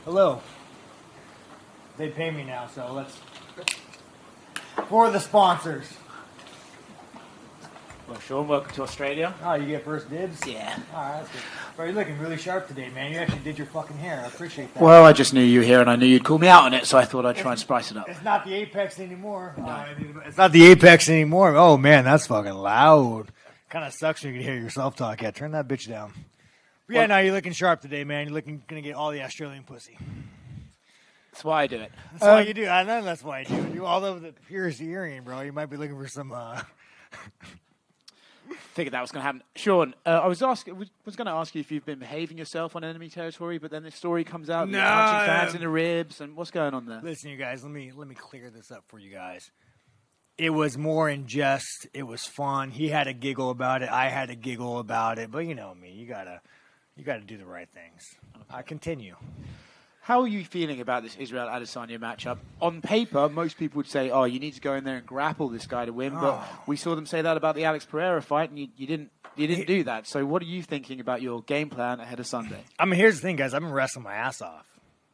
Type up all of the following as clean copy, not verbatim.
Hello. They pay me now, so let's... For the sponsors. Well, Sean, welcome to Australia. Oh, you get first dibs? Yeah. All right, that's good. Bro, you're looking really sharp today, man. You actually did your fucking hair. I appreciate that. Well, I just knew you were here, and I knew you'd call me out on it, so I thought I'd try and spice it up. It's not the Apex anymore. It's not the Apex anymore. Oh, man, that's fucking loud. Kind of sucks when you can hear yourself talk. Yeah, turn that bitch down. But yeah, no, you're looking sharp today, man. You're looking gonna get all the Australian pussy. That's why I do it. That's why you do. I know that's why I do it. You all over the purest earring, bro. You might be looking for some. Figured that was going to happen. Sean, I was going to ask you if you've been behaving yourself on enemy territory, but then this story comes out. No, you're punching fans in the ribs, and what's going on there? Listen, you guys, let me clear this up for you guys. It was more in jest. It was fun. He had a giggle about it. I had a giggle about it. But you know me. You gotta do the right things. Okay. I continue. How are you feeling about this Israel-Adesanya matchup? On paper, most people would say, oh, you need to go in there and grapple this guy to win. But we saw them say that about the Alex Pereira fight, and you didn't do that. So what are you thinking about your game plan ahead of Sunday? I mean, here's the thing, guys. I've been wrestling my ass off.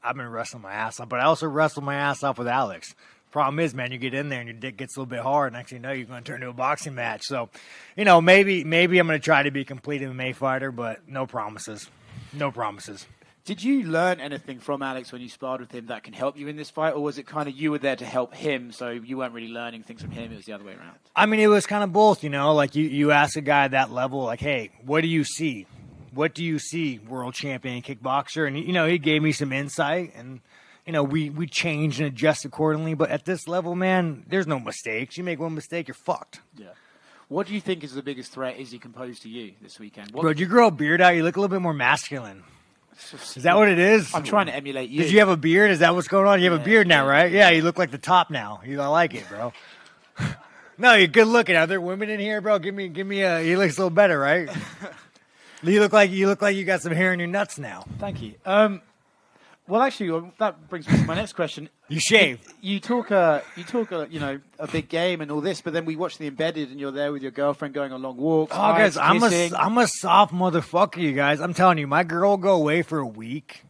But I also wrestled my ass off with Alex. Problem is, man, you get in there and your dick gets a little bit hard, and next thing you know, you're going to turn into a boxing match. So, you know, maybe I'm going to try to be a complete MMA fighter, but no promises. No promises. Did you learn anything from Alex when you sparred with him that can help you in this fight, or was it kind of you were there to help him, so you weren't really learning things from him, it was the other way around? I mean, it was kind of both, you know, like you ask a guy at that level, like, hey, what do you see? What do you see, world champion kickboxer? And, you know, he gave me some insight, and, you know, we changed and adjusted accordingly, but at this level, man, there's no mistakes. You make one mistake, you're fucked. Yeah. What do you think is the biggest threat Izzy can pose to you this weekend? Bro, did you grow a beard out? You look a little bit more masculine. Is that what it is? I'm trying to emulate you. Did you have a beard? Is that what's going on? You have a beard now, right? Yeah, you look like the top now. I like it, bro. No, you're good looking. Are there women in here, bro? Give me a. He looks a little better, right? You look like you got some hair in your nuts now. Thank you. Well, actually, that brings me to my next question. You shave. You talk, you know, a big game and all this, but then we watch the Embedded, and you're there with your girlfriend going on long walks. Oh, guys, I'm a soft motherfucker, you guys. I'm telling you, my girl will go away for a week,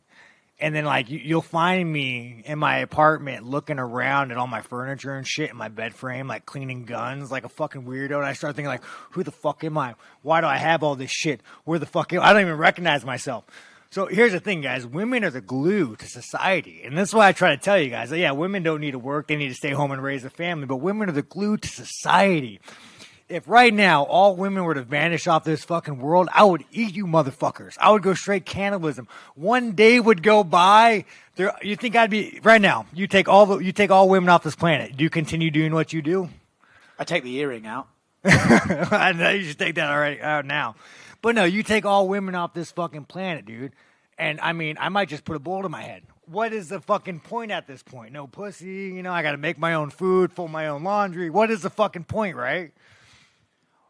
and then like you'll find me in my apartment looking around at all my furniture and shit in my bed frame, like cleaning guns, like a fucking weirdo. And I start thinking like, who the fuck am I? Why do I have all this shit? Where the fuck am I? I don't even recognize myself. So here's the thing, guys. Women are the glue to society. And that's why I try to tell you guys, yeah, women don't need to work. They need to stay home and raise a family. But women are the glue to society. If right now all women were to vanish off this fucking world, I would eat you motherfuckers. I would go straight cannibalism. One day would go by. You think I'd be right now? You take all women off this planet. Do you continue doing what you do? I take the earring out. I know you should take that already out now. But no, you take all women off this fucking planet, dude. And, I mean, I might just put a bullet in my head. What is the fucking point at this point? No pussy, you know, I got to make my own food, fold my own laundry. What is the fucking point, right?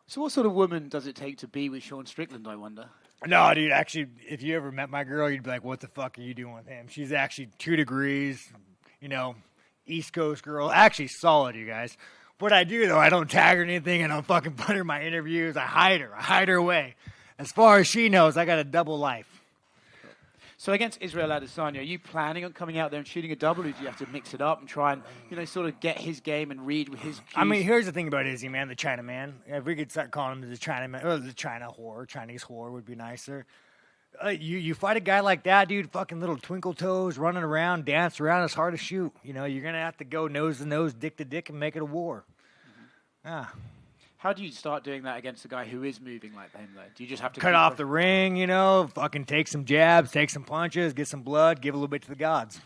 So what sort of woman does it take to be with Sean Strickland, I wonder? No, dude, actually, if you ever met my girl, you'd be like, what the fuck are you doing with him? She's actually 2 degrees, you know, East Coast girl. Actually solid, you guys. What I do, though, I don't tag her or anything. I don't fucking put her in my interviews. I hide her away. As far as she knows, I got a double life. So against Israel Adesanya, are you planning on coming out there and shooting a double, or do you have to mix it up and try and, you know, sort of get his game and read with his cues? I mean, here's the thing about Izzy, man, the China man. If we could start calling him the China man, or the China whore, Chinese whore would be nicer. You fight a guy like that, dude, fucking little twinkle toes, running around, dance around, it's hard to shoot. You know, you're going to have to go nose to nose, dick to dick, and make it a war. Mm-hmm. How do you start doing that against a guy who is moving like him, though? Do you just have to cut off the ring, you know, fucking take some jabs, take some punches, get some blood, give a little bit to the gods.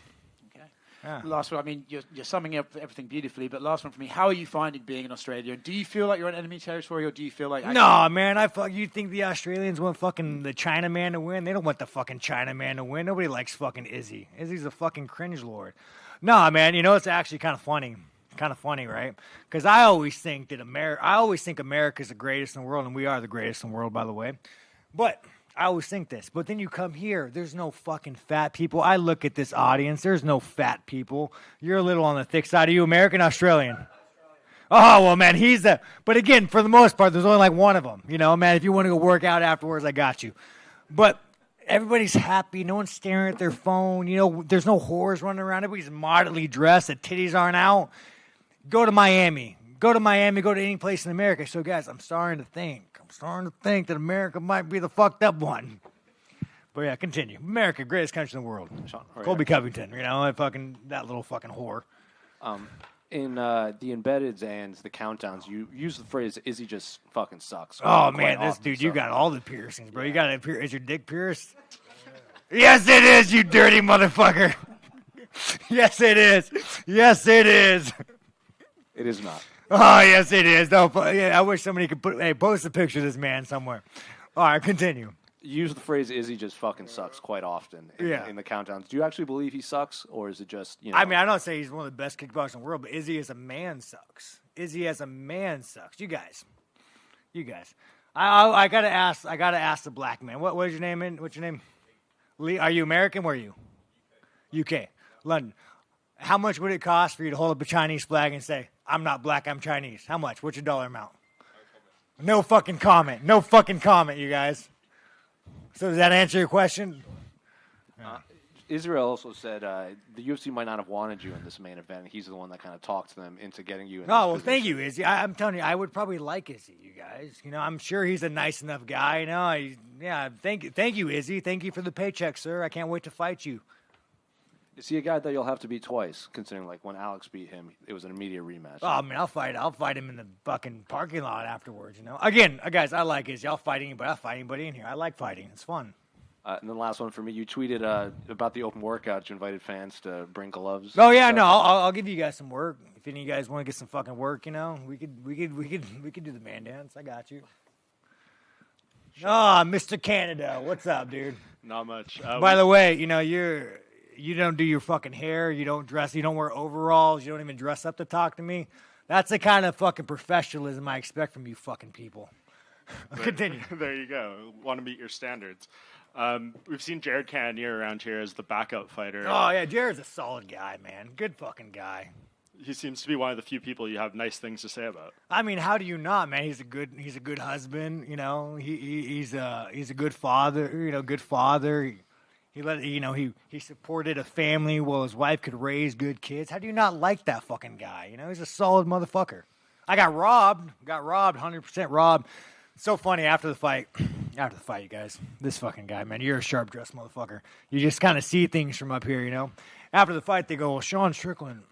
Okay. Yeah. Last one, I mean, you're summing up everything beautifully, but last one for me, how are you finding being in Australia? Do you feel like you're in enemy territory, or do you feel like... No, man, you think the Australians want fucking the Chinaman to win? They don't want the fucking Chinaman to win. Nobody likes fucking Izzy. Izzy's a fucking cringe lord. No, man, you know, it's actually kind of funny. Kind of funny, right? Because I always think America's the greatest in the world, and we are the greatest in the world, by the way. But I always think this. But then you come here, there's no fucking fat people. I look at this audience, there's no fat people. You're a little on the thick side. Are you American, Australian? Oh, well, man, but again, for the most part, there's only like one of them. You know, man, if you want to go work out afterwards, I got you. But Everybody's happy. No one's staring at their phone. You know, there's no whores running around. Everybody's moderately dressed. The titties aren't out. Go to Miami. Go to any place in America. So, guys, I'm starting to think that America might be the fucked up one. But, yeah, continue. America, greatest country in the world. Colby Covington, you know, that little fucking whore. In the embeddeds and the countdowns, you use the phrase "Izzy just fucking sucks." Oh man, this dude, you got all the piercings, bro. You got it. Is your dick pierced? Yes, it is. You dirty motherfucker. Yes, it is. Yes, it is. It is not. Oh yes, it is. No, yeah, I wish somebody could post a picture of this man somewhere. All right, continue. You use the phrase "Izzy just fucking sucks" quite often in the countdowns. Do you actually believe he sucks, or is it just, you know? I mean, I don't say he's one of the best kickboxers in the world, but Izzy as a man sucks. Izzy as a man sucks. You guys. I gotta ask the black man. What is your name? What's your name? Lee. Are you American? Where are you? UK. London. How much would it cost for you to hold up a Chinese flag and say, "I'm not black, I'm Chinese"? How much? What's your dollar amount? No fucking comment. No fucking comment, you guys. So does that answer your question? Israel also said the UFC might not have wanted you in this main event. He's the one that kind of talked them into getting you in this position. Thank you, Izzy. I'm telling you, I would probably like Izzy, you guys. You know, I'm sure he's a nice enough guy. You know, thank you, Izzy. Thank you for the paycheck, sir. I can't wait to fight you. Is he a guy that you'll have to beat twice, considering, like, when Alex beat him, it was an immediate rematch? Oh, man, I'll fight him in the fucking parking lot afterwards, you know? Again, guys, I like Izzy. I'll fight anybody in here. I like fighting. It's fun. And then the last one for me, you tweeted about the open workout. You invited fans to bring gloves. Oh yeah, no, I'll give you guys some work. If any of you guys want to get some fucking work, you know, we could do the man dance. I got you. Mr. Canada, what's up, dude? Not much. By the way, you know you don't do your fucking hair. You don't dress. You don't wear overalls. You don't even dress up to talk to me. That's the kind of fucking professionalism I expect from you fucking people. Continue. There you go. Want to meet your standards. We've seen Jared Cannonier around here as the backup fighter. Oh, yeah, Jared's a solid guy, man. Good fucking guy. He seems to be one of the few people you have nice things to say about. I mean, how do you not, man? He's a good husband, you know. He's a good father, you know, good father. He supported a family while his wife could raise good kids. How do you not like that fucking guy? You know, he's a solid motherfucker. I got robbed, 100% robbed. So funny after the fight, you guys. This fucking guy, man, you're a sharp-dressed motherfucker. You just kind of see things from up here, you know. After the fight, they go, well, Sean Strickland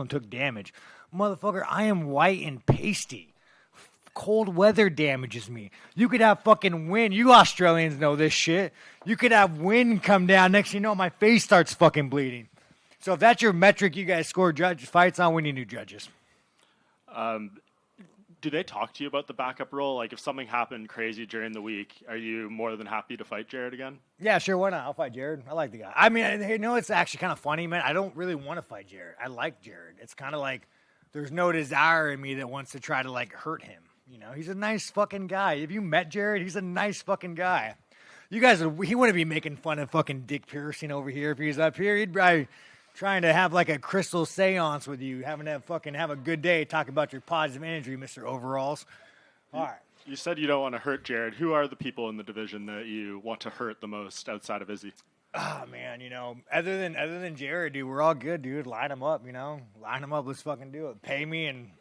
took damage. Motherfucker, I am white and pasty. Cold weather damages me. You could have fucking wind. You Australians know this shit. You could have wind come down. Next thing you know, my face starts fucking bleeding. So if that's your metric you guys score fights on, we need new judges. Do they talk to you about the backup role? Like, if something happened crazy during the week, are you more than happy to fight Jared again? Yeah, sure. Why not? I'll fight Jared. I like the guy. I mean, you know, it's actually kind of funny, man. I don't really want to fight Jared. I like Jared. It's kind of like there's no desire in me that wants to try to, like, hurt him. You know, he's a nice fucking guy. If you met Jared, he's a nice fucking guy. You guys, he wouldn't be making fun of fucking dick piercing over here if he was up here. He'd probably trying to have like a crystal seance with you, having to fucking have a good day, talk about your positive energy, Mr. Overalls. All right. You said you don't want to hurt Jared. Who are the people in the division that you want to hurt the most outside of Izzy? Oh, man, you know, other than Jared, dude, we're all good, dude. Line them up, you know. Line them up. Let's fucking do it. Pay me, and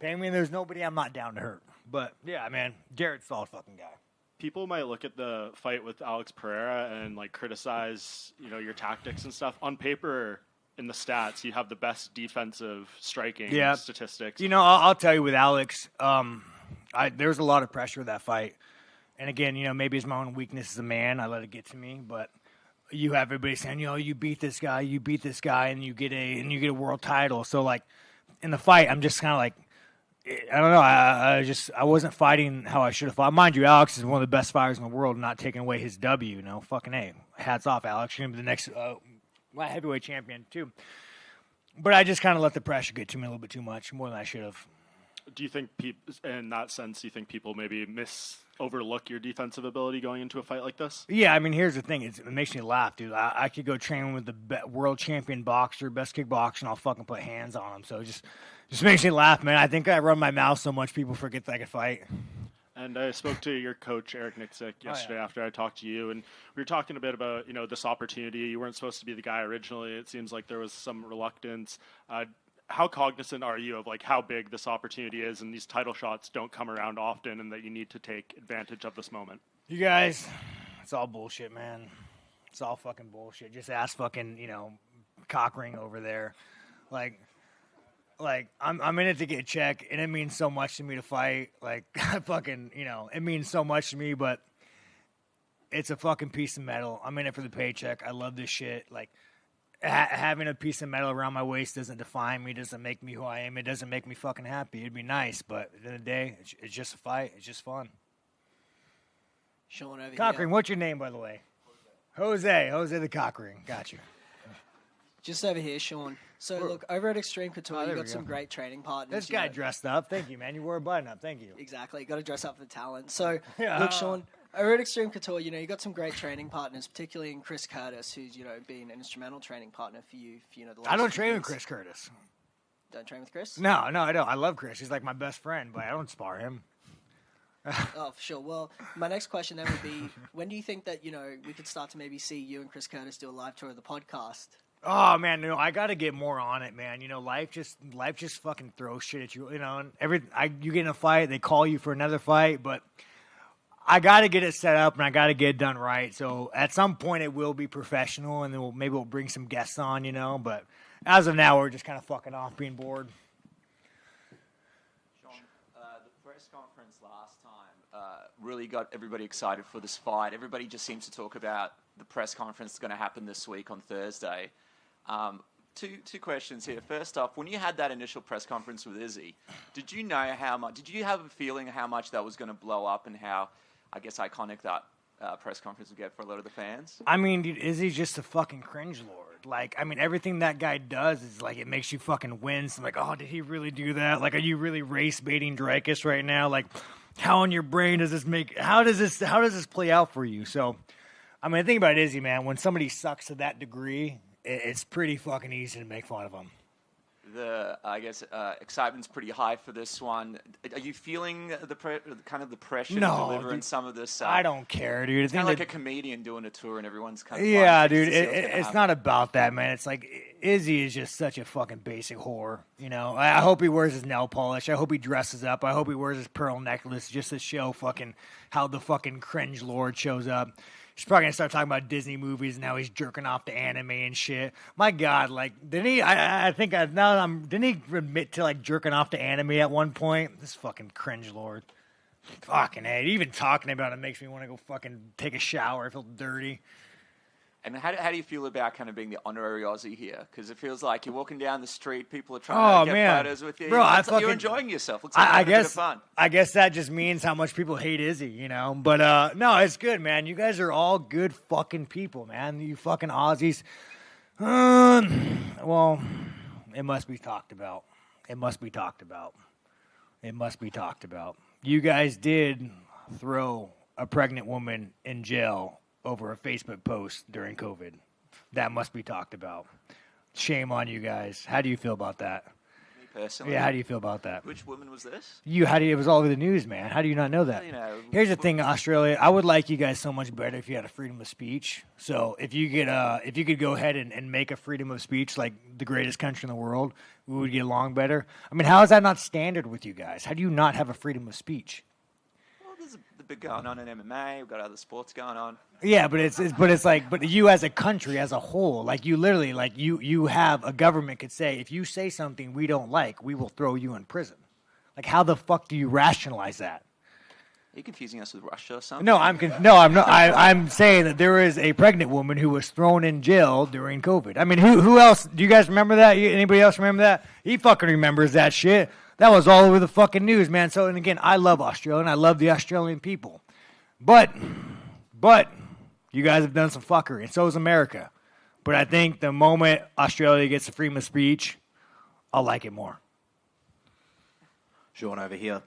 there's nobody I'm not down to hurt. But, yeah, man, Jared's a solid fucking guy. People might look at the fight with Alex Pereira and, like, criticize, you know, your tactics and stuff. On paper, in the stats, you have the best defensive striking statistics. You know, I'll tell you with Alex, there's a lot of pressure with that fight. And, again, you know, maybe it's my own weakness as a man. I let it get to me. But you have everybody saying, you know, you beat this guy, and you get a world title. So, like, in the fight, I'm just kind of like, I don't know. I wasn't fighting how I should have fought. Mind you, Alex is one of the best fighters in the world, not taking away his W. You know, fucking A. Hats off, Alex. You're gonna be the next heavyweight champion too. But I just kind of let the pressure get to me a little bit too much, more than I should have. Do you think, in that sense, you think people maybe overlook your defensive ability going into a fight like this? Yeah, I mean, here's the thing. It makes me laugh, dude. I could go train with the world champion boxer, best kickboxer, and I'll fucking put hands on him. So it just makes me laugh, man. I think I run my mouth so much people forget that I can fight. And I spoke to your coach, Eric Nixick, yesterday after I talked to you, and we were talking a bit about, this opportunity. You weren't supposed to be the guy originally. It seems like there was some reluctance. How cognizant are you of how big this opportunity is, and these title shots don't come around often, and that you need to take advantage of this moment? You guys, it's all bullshit, man. It's all fucking bullshit. Just ask fucking, Cockring over there. I'm in it to get a check, and it means so much to me to fight. It means so much to me, but it's a fucking piece of metal. I'm in it for the paycheck. I love this shit. Having a piece of metal around my waist doesn't define me, doesn't make me who I am. It doesn't make me fucking happy. It'd be nice, but at the end of the day, it's just a fight. It's just fun. Sean over Cockring, what's your name, by the way? Jose the Cockring. Got you. Just over here, Sean. So, look, over at Extreme Couture, you got some great training partners. This guy dressed up. Thank you, man. You wore a button up. Thank you. Exactly. You got to dress up for the talent. So, look, Sean, over at Extreme Couture, you got some great training partners, particularly in Chris Curtis, who's, been an instrumental training partner for you, the last I don't 2 train years. with Chris Curtis. Don't train with Chris? No, I don't. I love Chris. He's like my best friend, but I don't spar him. Oh, for sure. Well, my next question then would be, when do you think that, we could start to maybe see you and Chris Curtis do a live tour of the podcast? Oh man, I got to get more on it, man. Life just fucking throws shit at you. And you get in a fight, they call you for another fight, but I got to get it set up and I got to get it done right. So at some point it will be professional, and then maybe we'll bring some guests on, But as of now, we're just kind of fucking off, being bored. Sean, the press conference last time really got everybody excited for this fight. Everybody just seems to talk about the press conference that's going to happen this week on Thursday. Two questions here. First off, when you had that initial press conference with Izzy, did you know how much? Did you have a feeling how much that was going to blow up, and how, I guess, iconic that press conference would get for a lot of the fans? I mean, dude, Izzy's just a fucking cringe lord. Everything that guy does is it makes you fucking wince. I'm like, oh, did he really do that? Are you really race baiting Dreykus right now? How in your brain does this make? How does this play out for you? So, I mean, the thing about Izzy, man, when somebody sucks to that degree, it's pretty fucking easy to make fun of them. Excitement's pretty high for this one. Are you feeling the pressure to No, deliver dude, in some of this? I don't care, dude. It's kind of like a comedian doing a tour, and everyone's kind of dude. It's not about that, man. It's Izzy is just such a fucking basic whore. I hope he wears his nail polish. I hope he dresses up. I hope he wears his pearl necklace just to show fucking how the fucking cringe lord shows up. He's probably gonna start talking about Disney movies and how he's jerking off to anime and shit. My God, didn't he? Didn't he admit to jerking off to anime at one point? This fucking cringe lord. Fucking hey, even talking about it makes me want to go fucking take a shower. I feel dirty. And how do you feel about kind of being the honorary Aussie here? Because it feels like you're walking down the street, people are trying to get photos with you. Bro, you're enjoying yourself. Looks like you're having a bit of fun. I guess that just means how much people hate Izzy, But no, it's good, man. You guys are all good fucking people, man. You fucking Aussies. Well, it must be talked about. It must be talked about. It must be talked about. You guys did throw a pregnant woman in jail over a Facebook post during COVID. That must be talked about. Shame on you guys. How do you feel about that? Me personally? Yeah, how do you feel about that? Which woman was this? It was all over the news, man. How do you not know that? Here's the thing, Australia. I would like you guys so much better if you had a freedom of speech. So if you could go ahead and make a freedom of speech like the greatest country in the world, we would get along better. I mean, how is that not standard with you guys? How do you not have a freedom of speech? Well, there's a bit going on in MMA. We've got other sports going on. Yeah, but you as a country, as a whole, you literally, you have a government could say, if you say something we don't like, we will throw you in prison. How the fuck do you rationalize that? Are you confusing us with Russia or something? No, I'm not. I'm saying that there is a pregnant woman who was thrown in jail during COVID. I mean, who else? Do you guys remember that? Anybody else remember that? He fucking remembers that shit. That was all over the fucking news, man. So, and again, I love Australia and I love the Australian people, but you guys have done some fuckery, and so has America. But I think the moment Australia gets the freedom of speech, I'll like it more. Sean over here.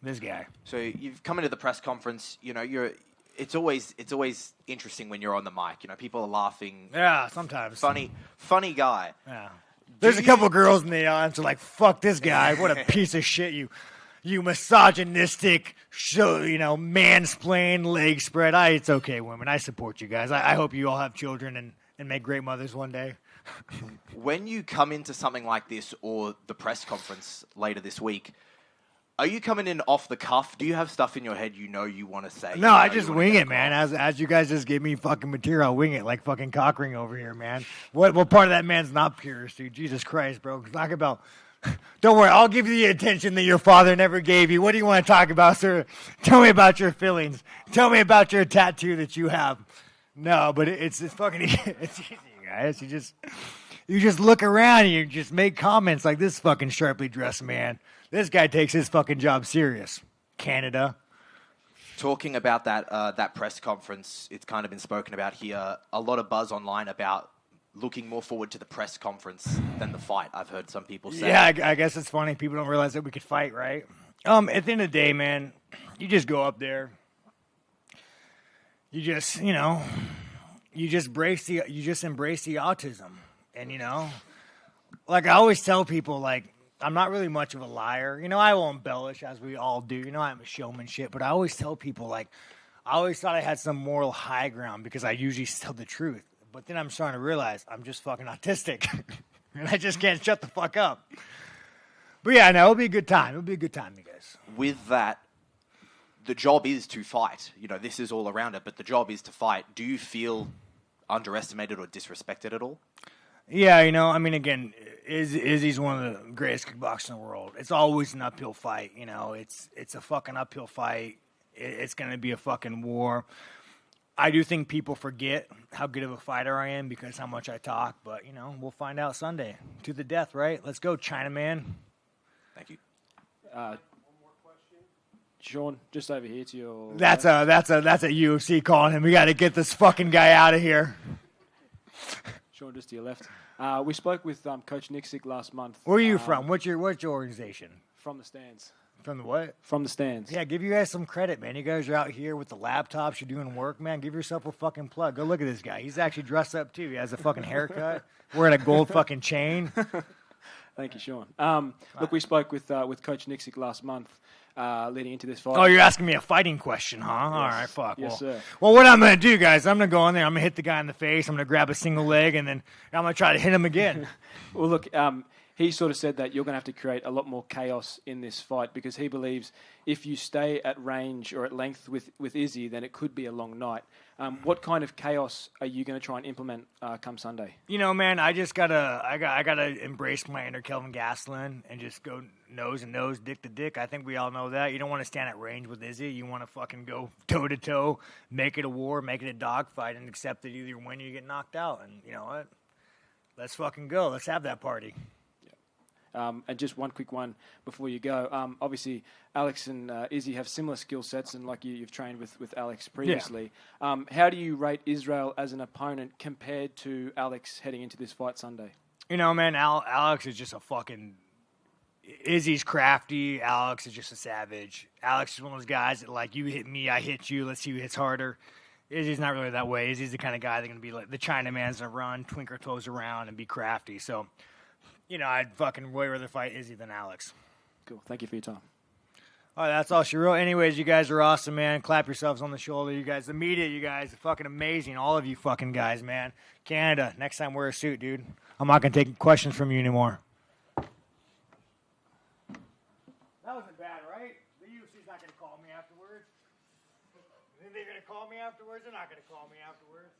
This guy. So you've come into the press conference. It's always interesting when you're on the mic. People are laughing. Yeah, sometimes. Funny guy. Yeah. There's a couple girls in the audience who are like, "Fuck this guy! What a piece of shit you." you misogynistic, mansplain, leg spread. It's okay, women. I support you guys. I hope you all have children and make great mothers one day. When you come into something like this or the press conference later this week, are you coming in off the cuff? Do you have stuff in your head you want to say? No, I just wing it, man. As you guys just give me fucking material, I'll wing it like fucking Cockring over here, man. What part of that man's not pure, dude? Jesus Christ, bro. Talk about... Don't worry, I'll give you the attention that your father never gave you. What do you want to talk about, sir? Tell me about your feelings. Tell me about your tattoo that you have. No, but it's fucking... It's easy, guys. You just look around and you just make comments like this fucking sharply dressed man. This guy takes his fucking job serious. Canada. Talking about that press conference, it's kind of been spoken about here. A lot of buzz online about looking more forward to the press conference than the fight. I've heard some people say. Yeah, I guess it's funny. People don't realize that we could fight, right? At the end of the day, man, you just go up there. You just, you just embrace the autism. And, like I always tell people, like, I'm not really much of a liar. I will embellish, as we all do. I'm a showman shit. But I always tell people, like, I always thought I had some moral high ground because I usually tell the truth. But then I'm starting to realize I'm just fucking autistic. And I just can't shut the fuck up. But yeah, no, it'll be a good time. It'll be a good time, you guys. With that, the job is to fight. This is all around it, but the job is to fight. Do you feel underestimated or disrespected at all? Yeah, again, Izzy's one of the greatest kickboxers in the world. It's always an uphill fight, It's a fucking uphill fight. It's going to be a fucking war. I do think people forget how good of a fighter I am because how much I talk. But, we'll find out Sunday. To the death, right? Let's go, Chinaman. Thank you. Sean, just over here to your... That's a UFC calling him. We got to get this fucking guy out of here. Sean, just to your left. We spoke with Coach Nixick last month. Where are you from? What's your organization? From the stands. From the what? From the stands. Yeah, give you guys some credit, man. You guys are out here with the laptops. You're doing work, man. Give yourself a fucking plug. Go look at this guy. He's actually dressed up, too. He has a fucking haircut. Wearing a gold fucking chain. Thank you, Sean. Look, we spoke with Coach Nixick last month leading into this fight. Oh, you're asking me a fighting question, huh? Yes. All right, fuck. Yes, sir. Well, what I'm going to do, guys, I'm going to go in there. I'm going to hit the guy in the face. I'm going to grab a single leg, and then I'm going to try to hit him again. Well, look, he sort of said that you're going to have to create a lot more chaos in this fight because he believes if you stay at range or at length with Izzy, then it could be a long night. What kind of chaos are you going to try and implement come Sunday? Man, I gotta embrace my inner Kelvin Gastelum and just go nose and nose, dick to dick. I think we all know that. You don't want to stand at range with Izzy. You want to fucking go toe to toe, make it a war, make it a dogfight, and accept that either you win or you get knocked out. And you know what? Let's fucking go. Let's have that party. And just one quick one before you go. Obviously, Alex and Izzy have similar skill sets, and like you've trained with Alex previously. Yeah. How do you rate Israel as an opponent compared to Alex heading into this fight Sunday? Man, Alex is just a fucking... Izzy's crafty. Alex is just a savage. Alex is one of those guys that, like, you hit me, I hit you. Let's see who hits harder. Izzy's not really that way. Izzy's the kind of guy that's going to be like the Chinaman's going to run, twinkle toes around, and be crafty. So... I'd fucking way rather fight Izzy than Alex. Cool. Thank you for your time. All right, that's all she wrote. Anyways, you guys are awesome, man. Clap yourselves on the shoulder. You guys, the media, you guys are fucking amazing. All of you fucking guys, man. Canada, next time wear a suit, dude. I'm not going to take questions from you anymore. That wasn't bad, right? The UFC's not going to call me afterwards. They're going to call me afterwards? They're not going to call me afterwards.